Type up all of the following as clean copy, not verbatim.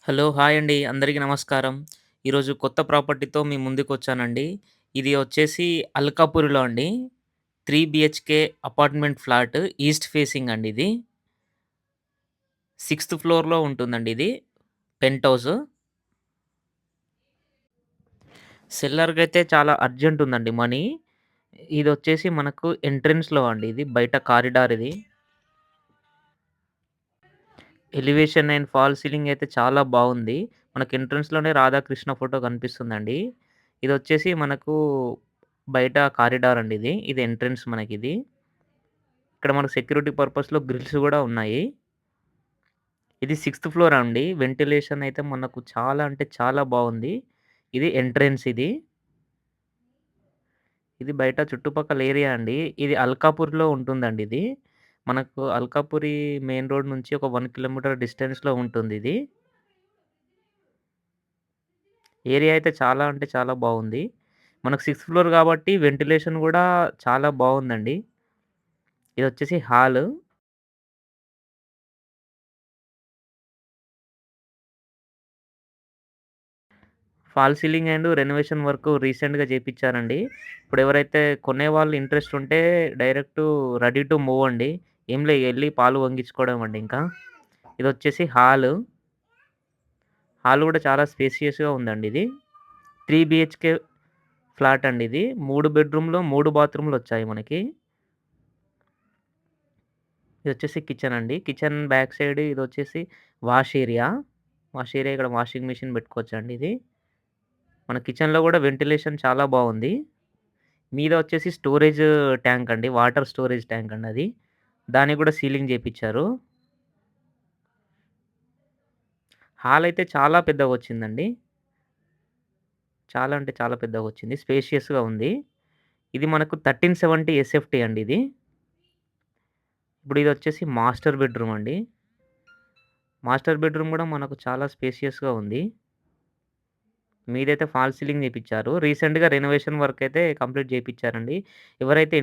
Hello! Hi అండి. అందరికీ నమస్కారం. ఈరోజు కొత్త ప్రాపర్టీతో మీ ముందుకొచ్చానండి. ఇది వచ్చేసి అల్కాపూర్‌లో అండి. 3 BHK apartment flat east facing అండి ఇది. సిక్స్త్ ఫ్లోర్‌లో ఉంటుందండి ఇది. Pent house. సెల్లర్‌కైతే చాలా అర్జెంట్ ఉందండి మనీ. ఇదొచ్చేసి మనకు ఎంట్రన్స్‌లో అండి ఇది. బయట కారిడార్ ఇది. ఎలివేషన్ అండ్ ఫాల్ సీలింగ్ అయితే చాలా బావుంది. మనకు ఎంట్రన్స్‌లోనే రాధాకృష్ణ ఫోటో కనిపిస్తుందండి. ఇదొచ్చేసి మనకు బయట కారిడార్ అండి ఇది. ఇది ఎంట్రన్స్ మనకిది. ఇక్కడ మనకు సెక్యూరిటీ పర్పస్‌లో గ్రిల్స్ గూడా ఉన్నాయి. ఇది సిక్స్త్ ఫ్లోర్ అండి. వెంటిలేషన్ అయితే మనకు చాలా అంటే చాలా బావుంది. ఇది ఎంట్రన్స్ ఇది. ఇది బయట చుట్టుపక్కల ఏరియా అండి. ఇది అల్కాపూర్‌లో ఉంటుందండి ఇది. మనకు అల్కాపురి మెయిన్ రోడ్ నుంచి ఒక 1 కిలోమీటర్ డిస్టెన్స్‌లో ఉంటుందిది. ఏరియా అయితే చాలా అంటే చాలా బావుంది. మనకు సిక్స్త్ ఫ్లోర్ గాబట్టి వెంటిలేషన్ గూడా చాలా బావుందండి. ఇదొచ్చేసి hall. Fall ceiling and renovation work రీసెంట్‌గా చేపిచ్చారండి. ఇప్పుడు ఎవరైతే కొనేవాళ్ళు ఇంట్రెస్ట్ ఉంటే డైరెక్ట్ రెడీ టు మూవ్ అండి. ఏం లే ఎళ్లి పాలు పొంగించుకోవడం అండి ఇంకా. ఇదొచ్చేసి హాలు. హాల్ గూడా చాలా స్పేసియస్‌గా ఉందండి ఇది. 3 బీహెచ్‌కే ఫ్లాట్ అండి ఇది. 3 బెడ్‌రూమ్‌లో 3 బాత్రూమ్‌లొచ్చాయి మనకి. ఇదొచ్చేసి కిచెన్ అండి. కిచెన్ బ్యాక్ సైడ్ ఇదొచ్చేసి వాష్ ఏరియా. వాష్ ఏరియా ఇక్కడ వాషింగ్ మెషిన్ పెట్టుకోవచ్చండి ఇది. మన కిచెన్‌లో గూడా వెంటిలేషన్ చాలా బావుంది. మీద వచ్చేసి స్టోరేజ్ ట్యాంక్ అండి. వాటర్ స్టోరేజ్ ట్యాంక్ అండి అది. దానికి గూడా సీలింగ్ జేపిచ్చారు. హాల్ అయితే చాలా పెద్దగొచ్చిందండి. చాలా అంటే చాలా పెద్దగొచ్చింది. స్పేషియస్‌గా ఉంది. ఇది మనకు 1370 ఎస్ఎఫ్టీ అండి ఇది. ఇప్పుడు ఇదొచ్చేసి మాస్టర్ బెడ్‌రూమ్ అండి. మాస్టర్ బెడ్‌రూమ్ గూడా మనకు చాలా స్పేషియస్‌గా ఉంది. మీదైతే ఫాల్ సీలింగ్ జేపిచ్చారు. రీసెంట్‌గా రెనోవేషన్ వర్క్ అయితే కంప్లీట్ జేపిచ్చారండి. ఎవరైతే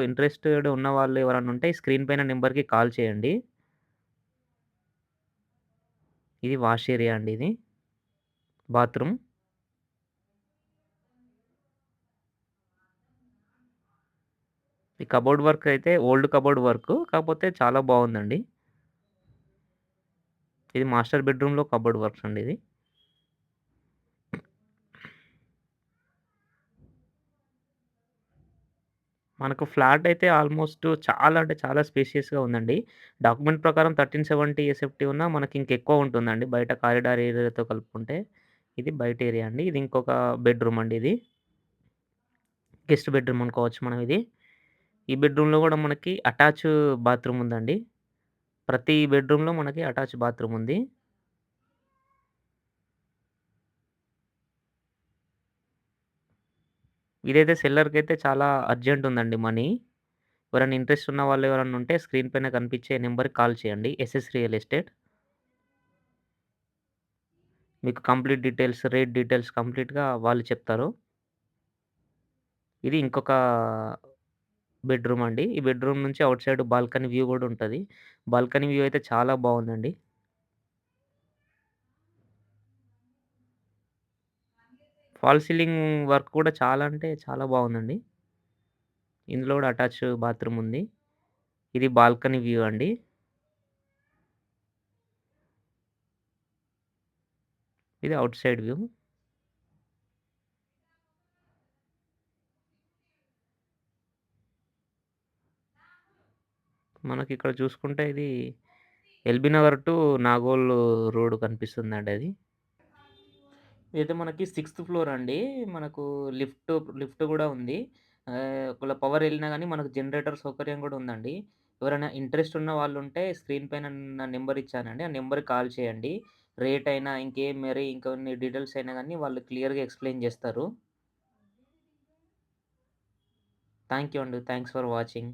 ఇంట్రెస్టెడ్ ఉన్నవాళ్ళు ఎవరైనా ఉంటే స్క్రీన్ పైన నంబర్‌కి కాల్ చేయండి. ఇది వాష్ ఏరియా అండి ఇది. బాత్రూమ్. ఈ కబోర్డ్ వర్క్ అయితే ఓల్డ్ కబోర్డ్ వర్కు. కాకపోతే చాలా బావుందండి. ఇది మాస్టర్ బెడ్‌రూమ్‌లో కబోర్డ్ వర్క్స్ అండి ఇది. మనకు ఫ్లాట్ అయితే ఆల్‌మోస్ట్ చాలా అంటే చాలా స్పేషియస్‌గా ఉందండి. డాక్యుమెంట్ ప్రకారం 1370 ఎస్ఎఫ్టీ ఉన్నా మనకి ఇంకెక్కువ ఉంటుందండి. బయట కారిడార్ ఏరియాతో కలుపుకుంటే. ఇది బయట ఏరియా అండి. ఇది ఇంకొక బెడ్‌రూమ్ అండి ఇది. గెస్ట్ బెడ్‌రూమ్ అనుకోవచ్చు మనం ఇది. ఈ బెడ్‌రూమ్‌లో గూడా మనకి అటాచ్ బాత్రూమ్ ఉందండి. ప్రతి బెడ్‌రూమ్‌లో మనకి అటాచ్ బాత్రూమ్ ఉంది. ఇదైతే సెల్లర్‌కైతే చాలా అర్జెంట్ ఉందండి మనీ. ఎవరైనా ఇంట్రెస్ట్ ఉన్న వాళ్ళు ఎవరైనా ఉంటే స్క్రీన్ పైన కనిపించే నంబర్‌కి కాల్ చేయండి. SS real estate. మీకు కంప్లీట్ డీటెయిల్స్, రేట్ డీటెయిల్స్ కంప్లీట్‌గా వాళ్ళు చెప్తారు. ఇది ఇంకొక బెడ్‌రూమ్ అండి. ఈ బెడ్‌రూమ్ నుంచి ఔట్ సైడ్ బాల్కనీ వ్యూ గూడా ఉంటది. బాల్కనీ వ్యూ అయితే చాలా బావుందండి. ఫాల్ సీలింగ్ వర్క్ కూడా చాలా అంటే చాలా బావుందండి. ఇందులో గూడా అటాచ్ బాత్రూమ్ ఉంది. ఇది బాల్కనీ వ్యూ అండి. ఇది ఔట్ సైడ్ వ్యూ. మనకిక్కడ చూసుకుంటే ఇది LB Nagar to Nagole road కనిపిస్తుందండి అది. ఇదైతే మనకి సిక్స్త్ ఫ్లోర్ అండి. మనకు లిఫ్ట్ లిఫ్ట్ గూడా ఉంది. ఒకవేళ పవర్ ఎళ్ళినా గాని మనకు జనరేటర్ సౌకర్యం గూడా ఉందండి. ఎవరైనా ఇంట్రెస్ట్ ఉన్న వాళ్ళుంటే స్క్రీన్ పైన నా నంబర్ ఇచ్చానండి. ఆ నంబర్‌కి కాల్ చేయండి. రేట్ అయినా ఇంకేం మరి ఇంకొన్ని డీటెయిల్స్ అయినా గాని వాళ్ళు క్లియర్‌గా ఎక్స్‌ప్లెయిన్ జేస్తారు. థాంక్ యూ అండి. Thanks for watching.